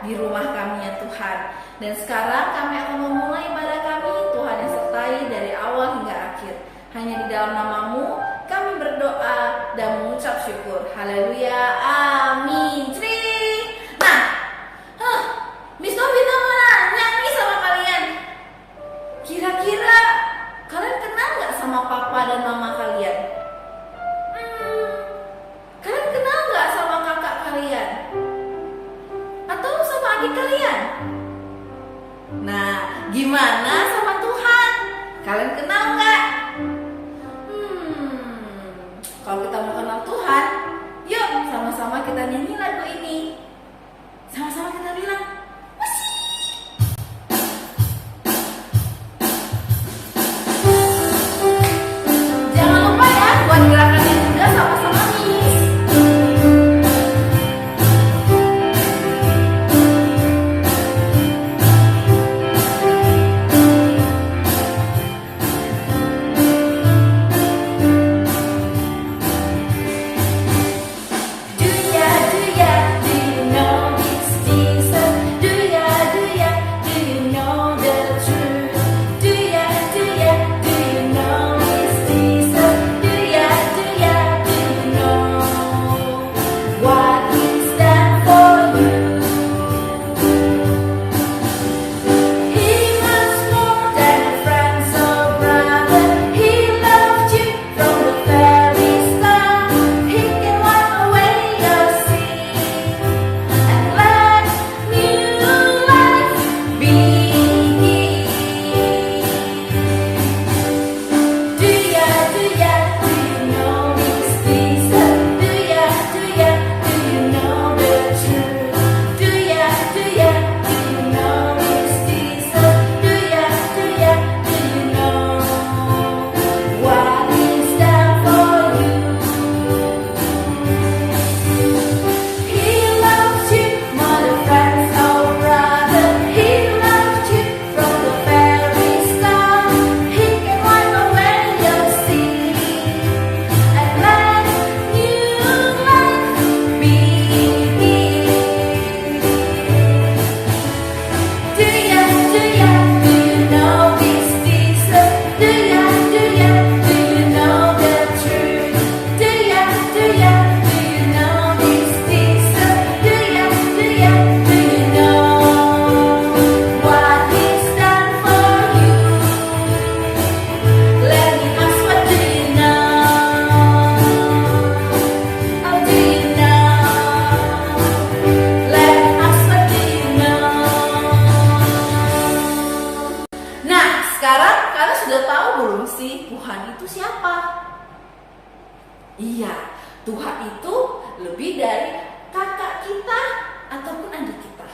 di rumah kami ya Tuhan. Dan sekarang kami akan memulai ibadah kami, Tuhan yang sertai dari awal hingga akhir. Hanya di dalam nama-Mu kami berdoa dan mengucap syukur. Haleluya, amin. Nah, Miss Novita mau nanya nih sama kalian. Kira-kira kalian kenal nggak sama papa dan mama kalian? Kalian kenal nggak sama kakak kalian? Atau sama adik kalian? Nah, gimana sama Tuhan? Kalian kenal nggak? Kalau kita mau kenal Tuhan, yuk sama-sama kita nyanyi lagu ini. Sama-sama kita bilang, jangan lupa ya buat gerakannya juga sama-sama Miss. Iya, Tuhan itu lebih dari kakak kita ataupun adik kita.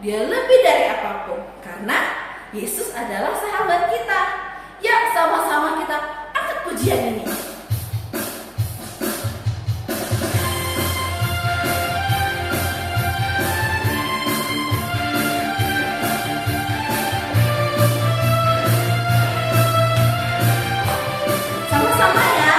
Dia lebih dari apapun, karena Yesus adalah sahabat kita. Ya, sama-sama kita angkat pujian ini. Sama-sama ya.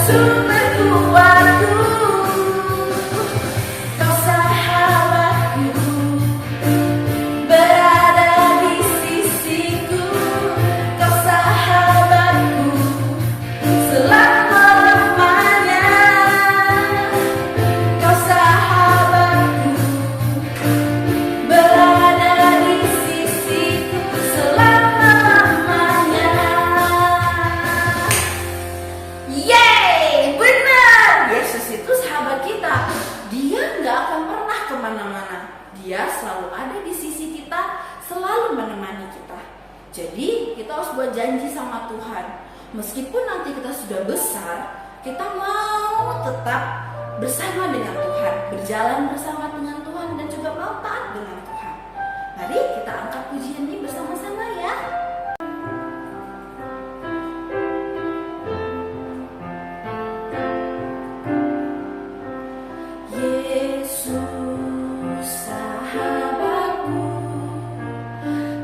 sumberku, waktu kau sahabatku, berada di sisiku, kau sahabatku selama-lamanya, kau sahabatku, berada di sisiku selama-lamanya. Yeay, benar, Yesus itu sahabat kita. Dia nggak akan pernah kemana-mana. Dia selalu ada di sisi kita, selalu menemani kita. Jadi kita harus buat janji sama Tuhan. Meskipun nanti kita sudah besar, kita mau tetap bersama dengan Tuhan, berjalan bersama dengan Tuhan, dan juga mau taat dengan Tuhan. Mari kita angkat pujian ini bersama-sama ya. Yesus sahabatku,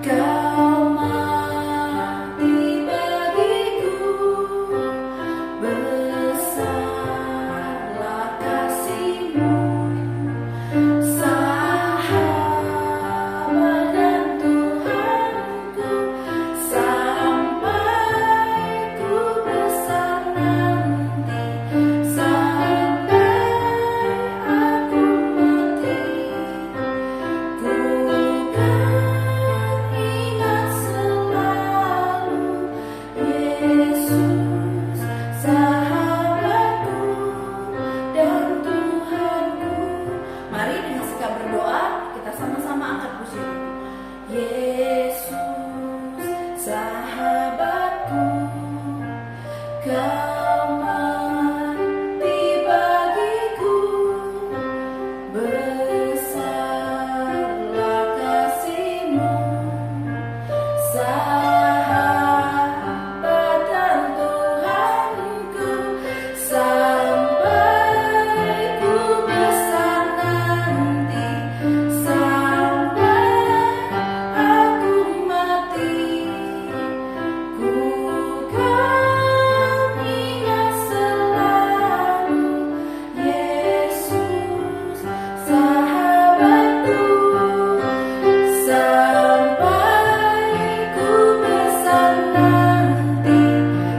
kau mati bagiku, besarlah kasih-Mu, sahabat dan Tuhanku, sampai ku besar nanti, sampai aku mati. Ku kan ingat selalu Yesus sahabatku dan Tuhanku. Mari dengan sikap berdoa kita sama-sama angkat pujian. Yesus sahabatku, kau mati bagiku, besarlah kasih-Mu, sahabat dan Tuhanku, sampai ku besar nanti, sampai aku mati. Ku kan ingat selalu Yesus sahabatku, sampai ku besar nanti,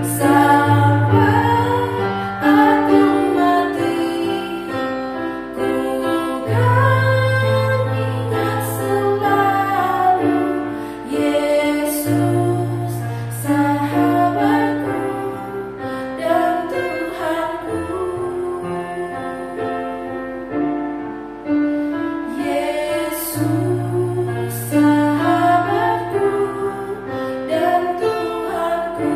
sampai aku mati. Ku kan ingat selalu Yesus sahabatku dan Tuhanku. Yesus sahabatku dan Tuhanku.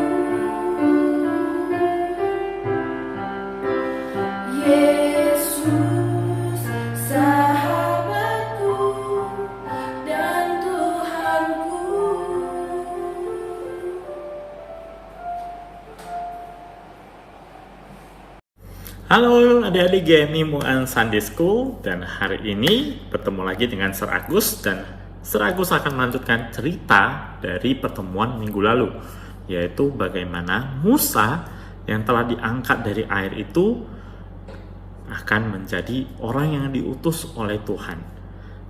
Yesus sahabatku dan Tuhanku. Halo adik-adik GMI Mu'an Sunday School, dan hari ini bertemu lagi dengan Sir Agus, dan Sir Agus akan melanjutkan cerita dari pertemuan minggu lalu, yaitu bagaimana Musa yang telah diangkat dari air itu akan menjadi orang yang diutus oleh Tuhan.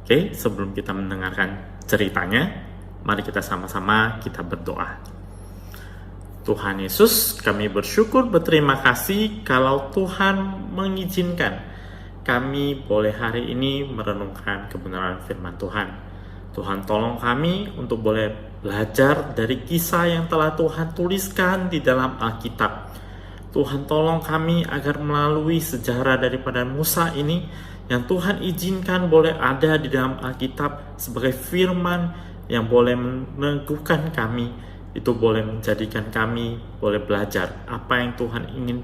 Oke, sebelum kita mendengarkan ceritanya, mari kita sama-sama kita berdoa. Tuhan Yesus, kami bersyukur, berterima kasih kalau Tuhan mengizinkan kami boleh hari ini merenungkan kebenaran firman Tuhan. Tuhan tolong kami untuk boleh belajar dari kisah yang telah Tuhan tuliskan di dalam Alkitab. Tuhan tolong kami agar melalui sejarah daripada Musa ini yang Tuhan izinkan boleh ada di dalam Alkitab sebagai firman yang boleh meneguhkan kami, itu boleh menjadikan kami boleh belajar apa yang Tuhan ingin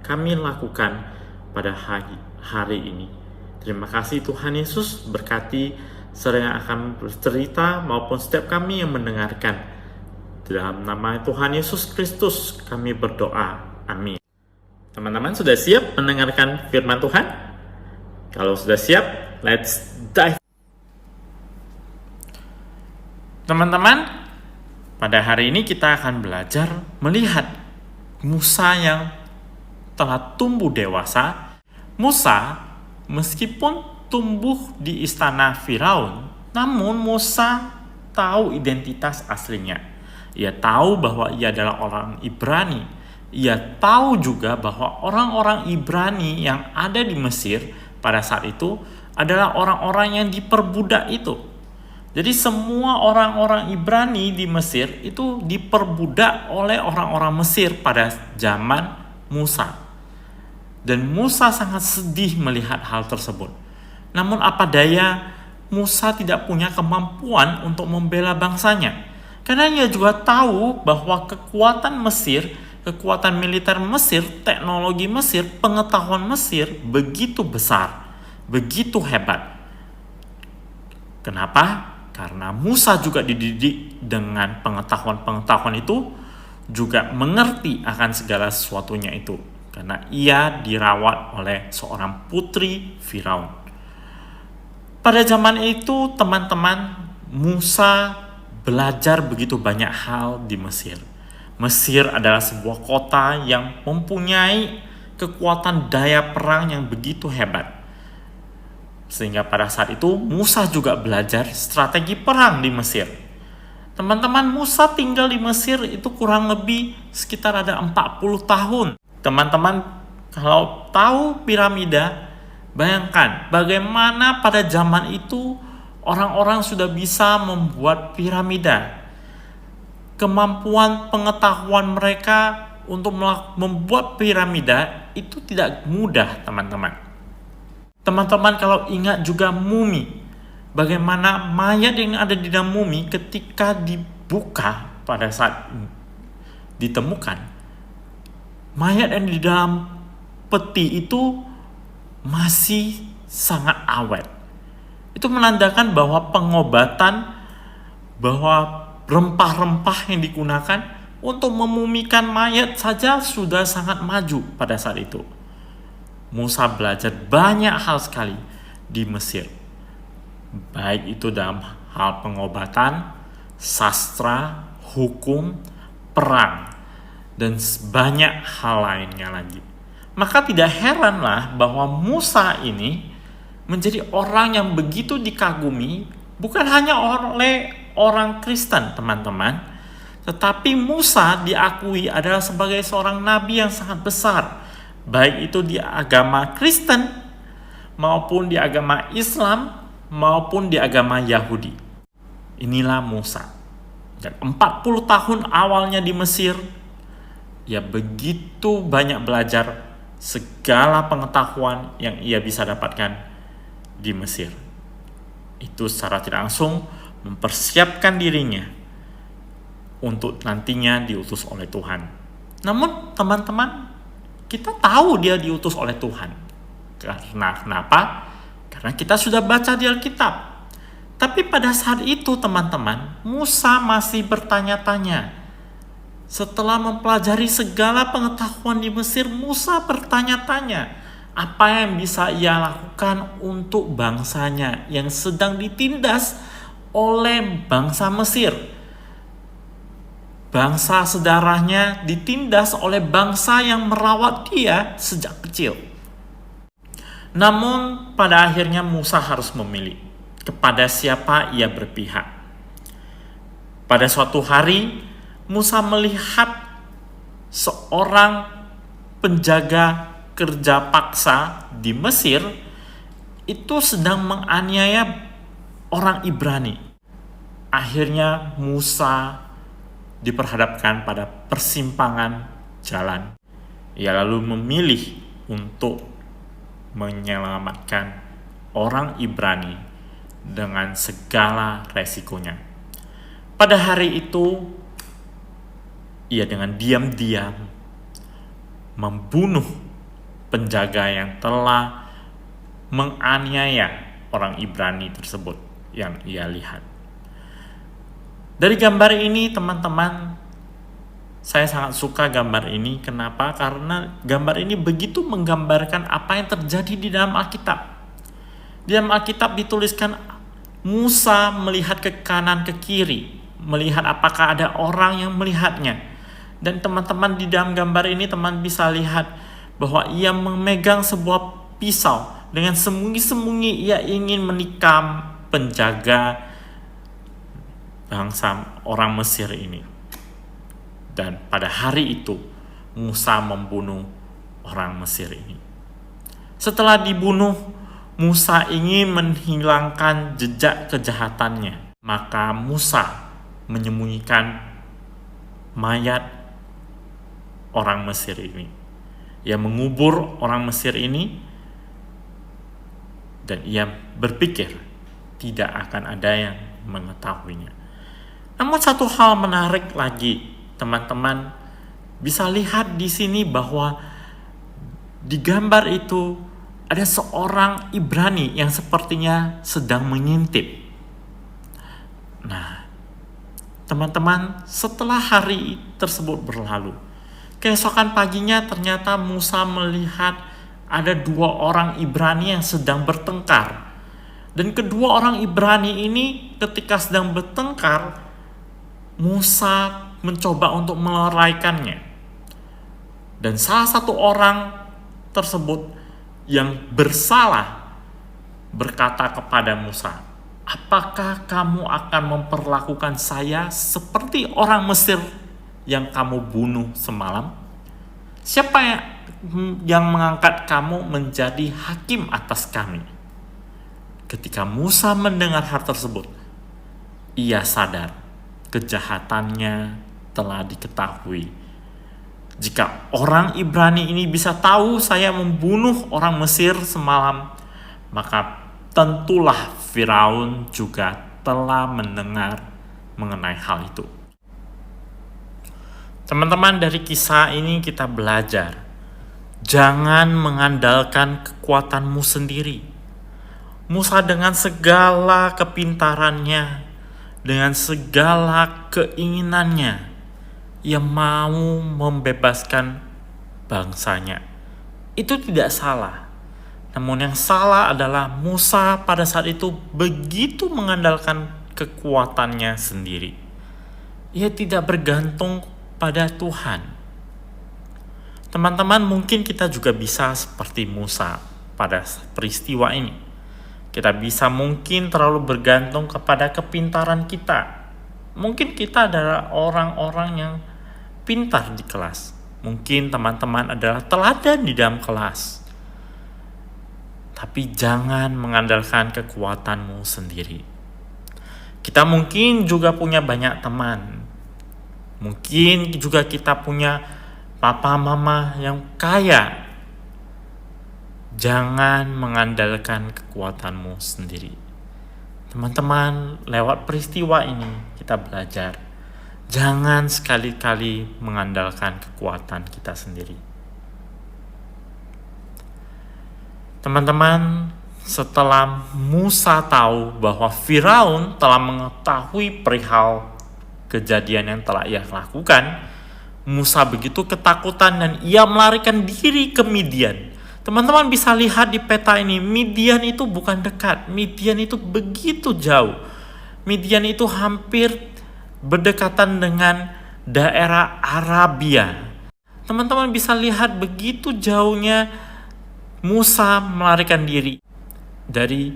kami lakukan pada hari ini. Terima kasih Tuhan Yesus, berkati sering akan bercerita maupun setiap kami yang mendengarkan. Dalam nama Tuhan Yesus Kristus kami berdoa. Amin. Teman-teman sudah siap mendengarkan firman Tuhan? Kalau sudah siap, let's dive. Teman-teman, pada hari ini kita akan belajar melihat Musa yang telah tumbuh dewasa, Musa meskipun tumbuh di istana Firaun, namun Musa tahu identitas aslinya. Ia tahu bahwa ia adalah orang Ibrani. Ia tahu juga bahwa orang-orang Ibrani yang ada di Mesir pada saat itu adalah orang-orang yang diperbudak itu. Jadi semua orang-orang Ibrani di Mesir itu diperbudak oleh orang-orang Mesir pada zaman Musa. Dan Musa sangat sedih melihat hal tersebut. Namun apa daya, Musa tidak punya kemampuan untuk membela bangsanya. Karena ia juga tahu bahwa kekuatan Mesir, kekuatan militer Mesir, teknologi Mesir, pengetahuan Mesir begitu besar, begitu hebat. Kenapa? Karena Musa juga dididik dengan pengetahuan-pengetahuan itu, juga mengerti akan segala sesuatunya itu. Karena ia dirawat oleh seorang putri Firaun. Pada zaman itu, teman-teman, Musa belajar begitu banyak hal di Mesir. Mesir adalah sebuah kota yang mempunyai kekuatan daya perang yang begitu hebat. Sehingga pada saat itu Musa juga belajar strategi perang di Mesir. Teman-teman, Musa tinggal di Mesir itu kurang lebih sekitar ada 40 tahun. Teman-teman, kalau tahu piramida, bayangkan bagaimana pada zaman itu orang-orang sudah bisa membuat piramida. Kemampuan pengetahuan mereka untuk membuat piramida itu tidak mudah, teman-teman. Teman-teman kalau ingat juga mumi, bagaimana mayat yang ada di dalam mumi ketika dibuka pada saat ditemukan, mayat yang di dalam peti itu masih sangat awet. Itu menandakan bahwa pengobatan, bahwa rempah-rempah yang digunakan untuk memumikan mayat saja sudah sangat maju pada saat itu. Musa belajar banyak hal sekali di Mesir. Baik itu dalam hal pengobatan, sastra, hukum, perang, dan banyak hal lainnya lagi. Maka tidak heranlah bahwa Musa ini menjadi orang yang begitu dikagumi, bukan hanya oleh orang Kristen, teman-teman, tetapi Musa diakui adalah sebagai seorang nabi yang sangat besar, baik itu di agama Kristen, maupun di agama Islam, maupun di agama Yahudi. Inilah Musa. Dan 40 tahun awalnya di Mesir, ia begitu banyak belajar segala pengetahuan yang ia bisa dapatkan di Mesir. Itu secara tidak langsung mempersiapkan dirinya untuk nantinya diutus oleh Tuhan. Namun teman-teman, kita tahu dia diutus oleh Tuhan. Karena kenapa? Karena kita sudah baca di Alkitab. Tapi pada saat itu teman-teman, Musa masih bertanya-tanya. Setelah mempelajari segala pengetahuan di Mesir, Musa bertanya-tanya apa yang bisa ia lakukan untuk bangsanya yang sedang ditindas oleh bangsa Mesir. Bangsa saudaranya ditindas oleh bangsa yang merawat dia sejak kecil. Namun pada akhirnya Musa harus memilih kepada siapa ia berpihak. Pada suatu hari Musa melihat seorang penjaga kerja paksa di Mesir itu sedang menganiaya orang Ibrani. Akhirnya Musa diperhadapkan pada persimpangan jalan. Ia lalu memilih untuk menyelamatkan orang Ibrani dengan segala resikonya. Pada hari itu, ia dengan diam-diam membunuh penjaga yang telah menganiaya orang Ibrani tersebut yang ia lihat. Dari gambar ini, teman-teman, saya sangat suka gambar ini. Kenapa? Karena gambar ini begitu menggambarkan apa yang terjadi di dalam Alkitab. Di dalam Alkitab dituliskan Musa melihat ke kanan ke kiri, melihat apakah ada orang yang melihatnya. Dan teman-teman di dalam gambar ini teman bisa lihat bahwa ia memegang sebuah pisau. Dengan sembunyi-sembunyi ia ingin menikam penjaga bangsa orang Mesir ini. Dan pada hari itu Musa membunuh orang Mesir ini. Setelah dibunuh, Musa ingin menghilangkan jejak kejahatannya. Maka Musa menyembunyikan mayat orang Mesir ini. Ia mengubur orang Mesir ini dan ia berpikir tidak akan ada yang mengetahuinya. Namun satu hal menarik lagi, teman-teman bisa lihat di sini bahwa di gambar itu ada seorang Ibrani yang sepertinya sedang mengintip. Nah, teman-teman, setelah hari tersebut berlalu, keesokan paginya ternyata Musa melihat ada 2 orang Ibrani yang sedang bertengkar. Dan kedua orang Ibrani ini ketika sedang bertengkar, Musa mencoba untuk meleraikannya. Dan salah satu orang tersebut yang bersalah berkata kepada Musa, "Apakah kamu akan memperlakukan saya seperti orang Mesir yang kamu bunuh semalam? Siapa yang mengangkat kamu menjadi hakim atas kami?" Ketika Musa mendengar hal tersebut, ia sadar kejahatannya telah diketahui. Jika orang Ibrani ini bisa tahu saya membunuh orang Mesir semalam, maka tentulah Firaun juga telah mendengar mengenai hal itu. Teman-teman, dari kisah ini kita belajar, jangan mengandalkan kekuatanmu sendiri. Musa dengan segala kepintarannya, dengan segala keinginannya, ia mau membebaskan bangsanya. Itu tidak salah. Namun yang salah adalah Musa pada saat itu begitu mengandalkan kekuatannya sendiri. Ia tidak bergantung pada Tuhan. Teman-teman, mungkin kita juga bisa seperti Musa pada peristiwa ini. Kita bisa mungkin terlalu bergantung kepada kepintaran kita. Mungkin kita adalah orang-orang yang pintar di kelas. Mungkin teman-teman adalah teladan di dalam kelas. Tapi jangan mengandalkan kekuatanmu sendiri. Kita mungkin juga punya banyak teman. Mungkin juga kita punya papa mama yang kaya. Jangan mengandalkan kekuatanmu sendiri. Teman-teman, lewat peristiwa ini kita belajar, jangan sekali-kali mengandalkan kekuatan kita sendiri. Teman-teman, setelah Musa tahu bahwa Firaun telah mengetahui perihal kejadian yang telah ia lakukan, Musa begitu ketakutan dan ia melarikan diri ke Midian. Teman-teman bisa lihat di peta ini, Midian itu bukan dekat, Midian itu begitu jauh. Midian itu hampir berdekatan dengan daerah Arabia. Teman-teman bisa lihat begitu jauhnya Musa melarikan diri dari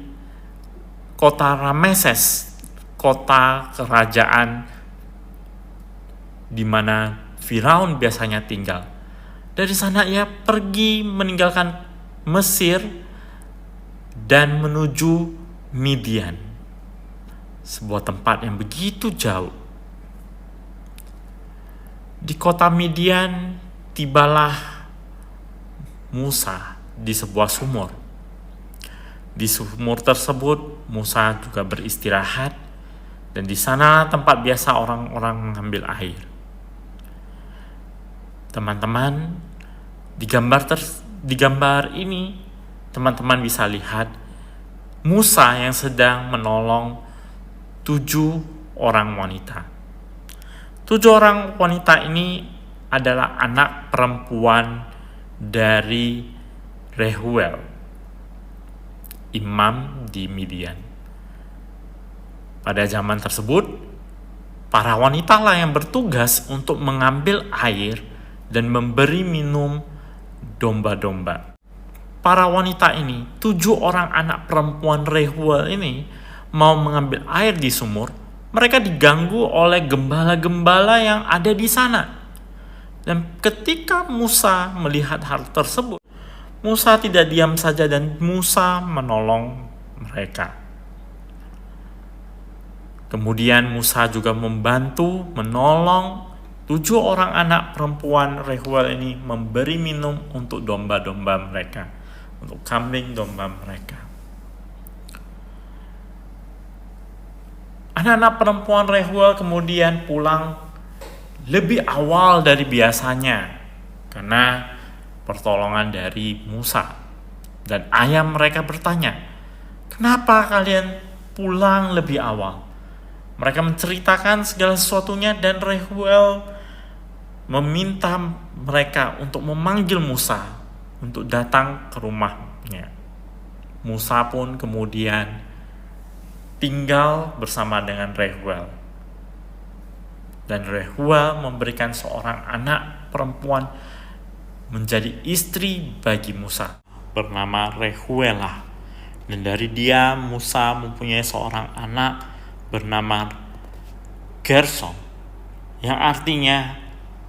kota Rameses, kota kerajaan di mana Firaun biasanya tinggal. Dari sana ia pergi meninggalkan Mesir dan menuju Midian, sebuah tempat yang begitu jauh. Di kota Midian tibalah Musa di sebuah sumur. Di sumur tersebut Musa juga beristirahat, dan di sana tempat biasa orang-orang mengambil air. Teman-teman, di gambar ini teman-teman bisa lihat Musa yang sedang menolong 7 orang wanita. 7 orang wanita ini adalah anak perempuan dari Rehuel, imam di Midian. Pada zaman tersebut, para wanita lah yang bertugas untuk mengambil air dan memberi minum domba-domba. Para wanita ini, 7 orang anak perempuan Reuel ini, mau mengambil air di sumur. Mereka diganggu oleh gembala-gembala yang ada di sana. Dan ketika Musa melihat hal tersebut, Musa tidak diam saja dan Musa menolong mereka. Kemudian Musa juga membantu menolong 7 orang anak perempuan Reuel ini memberi minum untuk domba-domba mereka, untuk kambing domba mereka. Anak-anak perempuan Reuel kemudian pulang lebih awal dari biasanya karena pertolongan dari Musa. Dan ayah mereka bertanya, "Kenapa kalian pulang lebih awal?" Mereka menceritakan segala sesuatunya dan Reuel meminta mereka untuk memanggil Musa untuk datang ke rumahnya. Musa pun kemudian tinggal bersama dengan Reuel. Dan Reuel memberikan seorang anak perempuan menjadi istri bagi Musa, bernama Reuelah. Dan dari dia Musa mempunyai seorang anak bernama Gersom, yang artinya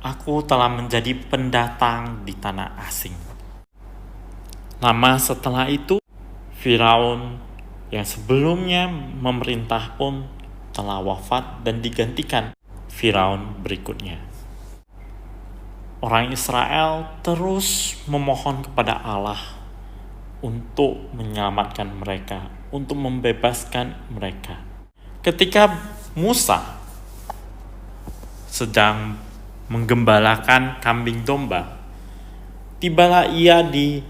aku telah menjadi pendatang di tanah asing. Lama setelah itu, Firaun yang sebelumnya memerintah pun telah wafat dan digantikan Firaun berikutnya. Orang Israel terus memohon kepada Allah untuk menyelamatkan mereka, untuk membebaskan mereka. Ketika Musa sedang menggembalakan kambing domba, tibalah ia di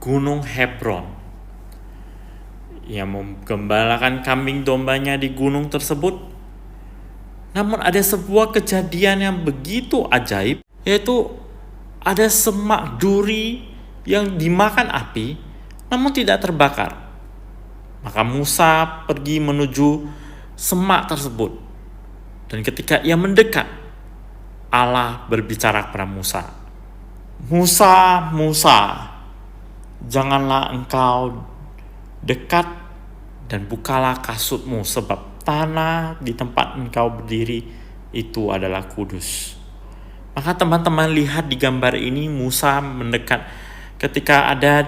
Gunung Hebron. Ia menggembalakan kambing dombanya di gunung tersebut. Namun ada sebuah kejadian yang begitu ajaib, yaitu ada semak duri yang dimakan api, namun tidak terbakar. Maka Musa pergi menuju semak tersebut. Dan ketika ia mendekat, Allah berbicara kepada Musa. "Musa, Musa, janganlah engkau dekat dan bukalah kasutmu, sebab tanah di tempat engkau berdiri itu adalah kudus." Maka teman-teman lihat di gambar ini, Musa mendekat. Ketika ada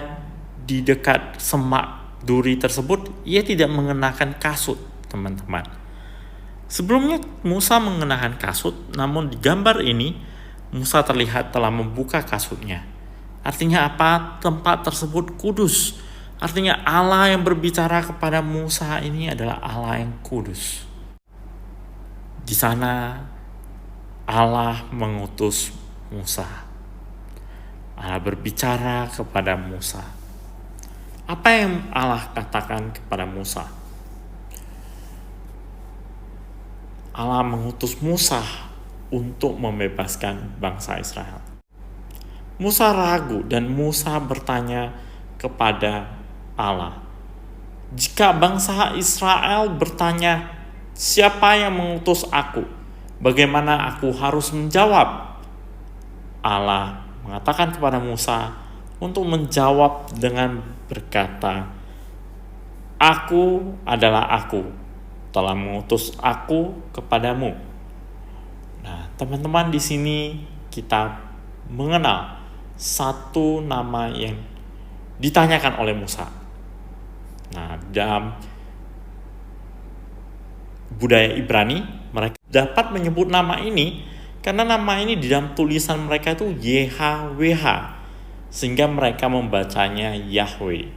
di dekat semak duri tersebut, ia tidak mengenakan kasut, teman-teman. Sebelumnya Musa mengenakan kasut, namun di gambar ini Musa terlihat telah membuka kasutnya. Artinya apa? Tempat tersebut kudus. Artinya Allah yang berbicara kepada Musa ini adalah Allah yang kudus. Di sana Allah mengutus Musa. Allah berbicara kepada Musa. Apa yang Allah katakan kepada Musa? Allah mengutus Musa untuk membebaskan bangsa Israel. Musa ragu dan Musa bertanya kepada Allah, "Jika bangsa Israel bertanya, 'Siapa yang mengutus aku?' bagaimana aku harus menjawab?" Allah mengatakan kepada Musa untuk menjawab dengan berkata, "Aku adalah aku, telah mengutus aku kepadamu." Nah, teman-teman, di sini kita mengenal satu nama yang ditanyakan oleh Musa. Nah, dalam budaya Ibrani, mereka dapat menyebut nama ini karena nama ini di dalam tulisan mereka itu YHWH, sehingga mereka membacanya Yahweh,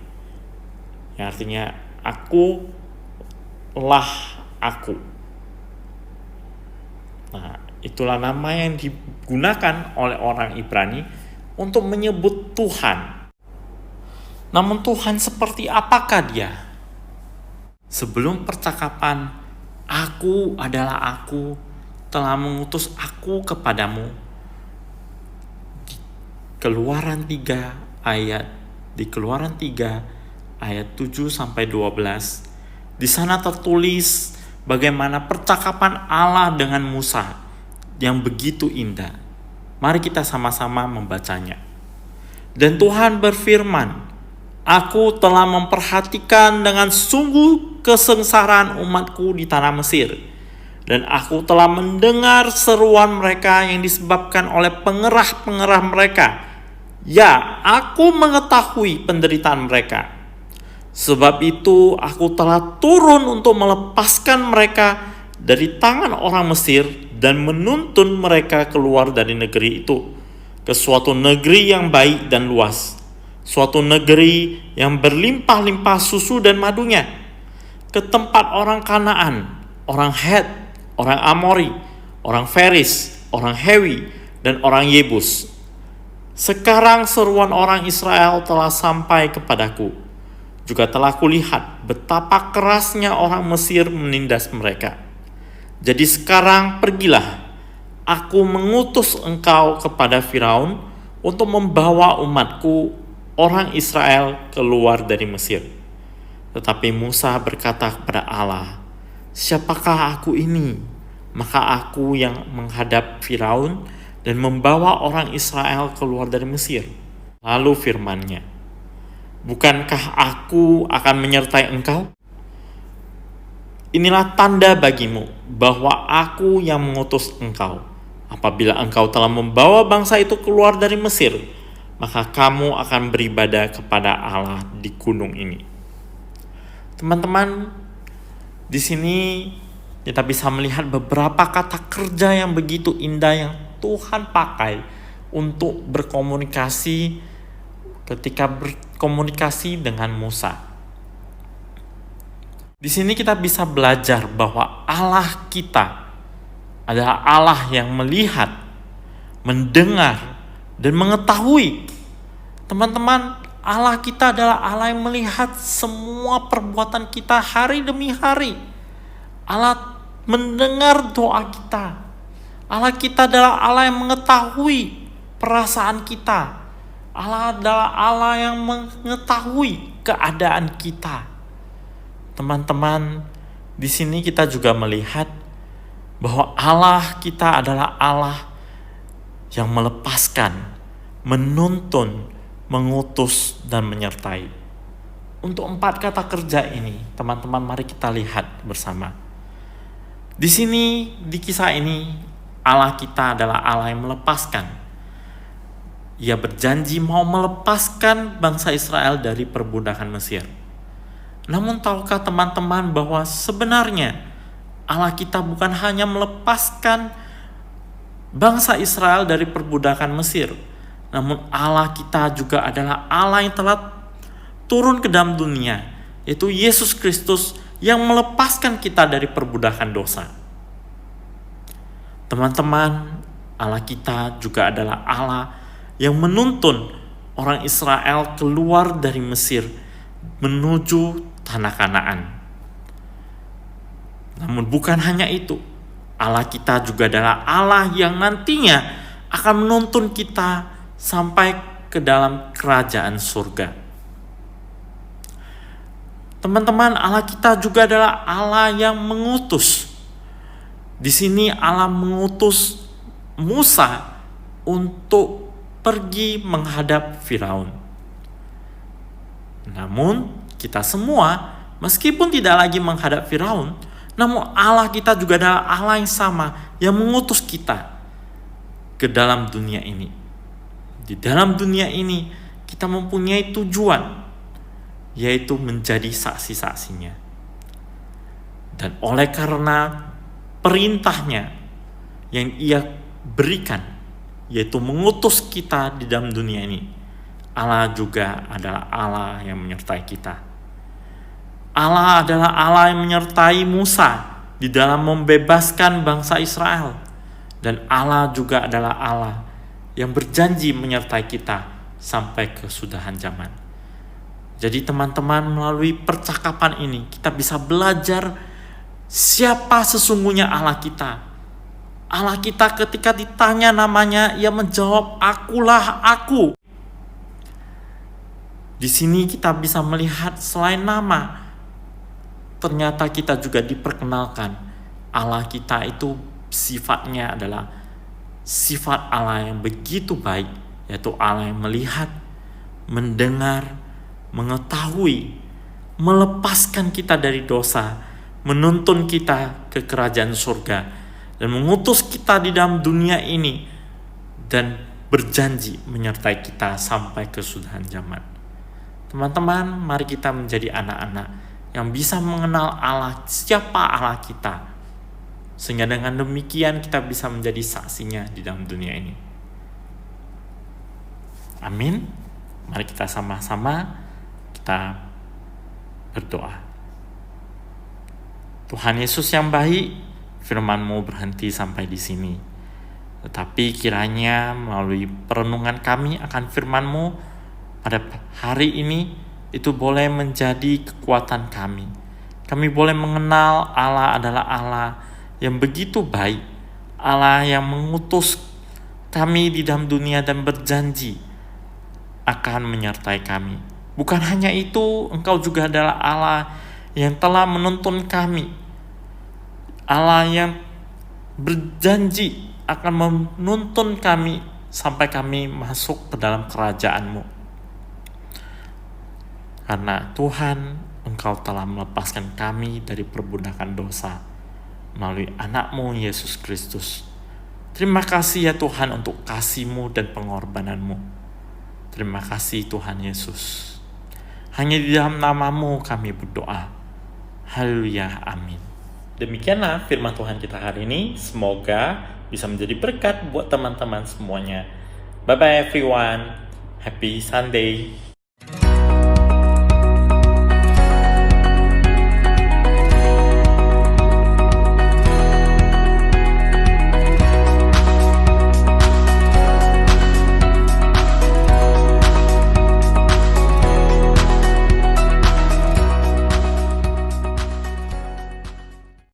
yang artinya aku lah aku. Nah, itulah nama yang digunakan oleh orang Ibrani untuk menyebut Tuhan. Namun Tuhan seperti apakah dia? Sebelum percakapan "Aku adalah aku, telah mengutus aku kepadamu", di Keluaran 3 ayat 7 sampai 12, di sana tertulis bagaimana percakapan Allah dengan Musa yang begitu indah. Mari kita sama-sama membacanya. Dan Tuhan berfirman, "Aku telah memperhatikan dengan sungguh kesengsaraan umatku di tanah Mesir, dan aku telah mendengar seruan mereka yang disebabkan oleh pengerah-pengerah mereka. Ya, aku mengetahui penderitaan mereka. Sebab itu aku telah turun untuk melepaskan mereka dari tangan orang Mesir dan menuntun mereka keluar dari negeri itu ke suatu negeri yang baik dan luas, suatu negeri yang berlimpah-limpah susu dan madunya, ke tempat orang Kanaan, orang Het, orang Amori, orang Feris, orang Hewi, dan orang Yebus. Sekarang seruan orang Israel telah sampai kepadaku. Juga telah kulihat betapa kerasnya orang Mesir menindas mereka. Jadi sekarang pergilah, aku mengutus engkau kepada Firaun untuk membawa umatku, orang Israel, keluar dari Mesir." Tetapi Musa berkata kepada Allah, "Siapakah aku ini? Maka aku yang menghadap Firaun dan membawa orang Israel keluar dari Mesir." Lalu firman-Nya, "Bukankah aku akan menyertai engkau? Inilah tanda bagimu bahwa aku yang mengutus engkau. Apabila engkau telah membawa bangsa itu keluar dari Mesir, maka kamu akan beribadah kepada Allah di gunung ini." Teman-teman, di sini kita bisa melihat beberapa kata kerja yang begitu indah yang Tuhan pakai untuk berkomunikasi ketika berkomunikasi dengan Musa. Di sini kita bisa belajar bahwa Allah kita adalah Allah yang melihat, mendengar, dan mengetahui. Teman-teman, Allah kita adalah Allah yang melihat semua perbuatan kita hari demi hari. Allah mendengar doa kita. Allah kita adalah Allah yang mengetahui perasaan kita. Allah adalah Allah yang mengetahui keadaan kita. Teman-teman, di sini kita juga melihat bahwa Allah kita adalah Allah yang melepaskan, menuntun, mengutus, dan menyertai. Untuk 4 kata kerja ini, teman-teman, mari kita lihat bersama. Di sini, di kisah ini, Allah kita adalah Allah yang melepaskan. Ia berjanji mau melepaskan bangsa Israel dari perbudakan Mesir. Namun tahukah teman-teman bahwa sebenarnya Allah kita bukan hanya melepaskan bangsa Israel dari perbudakan Mesir, namun Allah kita juga adalah Allah yang telah turun ke dalam dunia, yaitu Yesus Kristus yang melepaskan kita dari perbudakan dosa. Teman-teman, Allah kita juga adalah Allah yang menuntun orang Israel keluar dari Mesir menuju tanah Kanaan. Namun bukan hanya itu, Allah kita juga adalah Allah yang nantinya akan menuntun kita sampai ke dalam kerajaan surga. Teman-teman, Allah kita juga adalah Allah yang mengutus. Di sini Allah mengutus Musa untuk pergi menghadap Firaun. Namun kita semua, meskipun tidak lagi menghadap Firaun, namun Allah kita juga adalah Allah yang sama yang mengutus kita ke dalam dunia ini. Di dalam dunia ini kita mempunyai tujuan, yaitu menjadi saksi-saksinya. Dan oleh karena perintahnya yang Ia berikan, yaitu mengutus kita di dalam dunia ini, Allah juga adalah Allah yang menyertai kita. Allah adalah Allah yang menyertai Musa di dalam membebaskan bangsa Israel. Dan Allah juga adalah Allah yang berjanji menyertai kita sampai kesudahan zaman. Jadi teman-teman, melalui percakapan ini kita bisa belajar siapa sesungguhnya Allah kita. Allah kita ketika ditanya namanya, Ia menjawab, "Akulah Aku." Di sini kita bisa melihat selain nama, ternyata kita juga diperkenalkan Allah kita itu sifatnya adalah sifat Allah yang begitu baik, yaitu Allah yang melihat, mendengar, mengetahui, melepaskan kita dari dosa, menuntun kita ke kerajaan surga, dan mengutus kita di dalam dunia ini, dan berjanji menyertai kita sampai kesudahan zaman. Teman-teman, mari kita menjadi anak-anak yang bisa mengenal Allah, siapa Allah kita, sehingga dengan demikian kita bisa menjadi saksinya di dalam dunia ini. Amin. Mari kita sama-sama kita berdoa. Tuhan Yesus yang baik, firman-Mu berhenti sampai di sini. Tetapi kiranya melalui perenungan kami akan firman-Mu pada hari ini, itu boleh menjadi kekuatan kami. Kami boleh mengenal Allah adalah Allah yang begitu baik, Allah yang mengutus kami di dalam dunia dan berjanji akan menyertai kami. Bukan hanya itu, Engkau juga adalah Allah yang telah menuntun kami, Allah yang berjanji akan menuntun kami sampai kami masuk ke dalam kerajaan-Mu. Karena Tuhan, Engkau telah melepaskan kami dari perbudakan dosa melalui anak-Mu Yesus Kristus. Terima kasih ya Tuhan untuk kasih-Mu dan pengorbanan-Mu. Terima kasih Tuhan Yesus. Hanya di dalam nama-Mu kami berdoa. Haleluya, amin. Demikianlah firman Tuhan kita hari ini. Semoga bisa menjadi berkat buat teman-teman semuanya. Bye-bye everyone. Happy Sunday.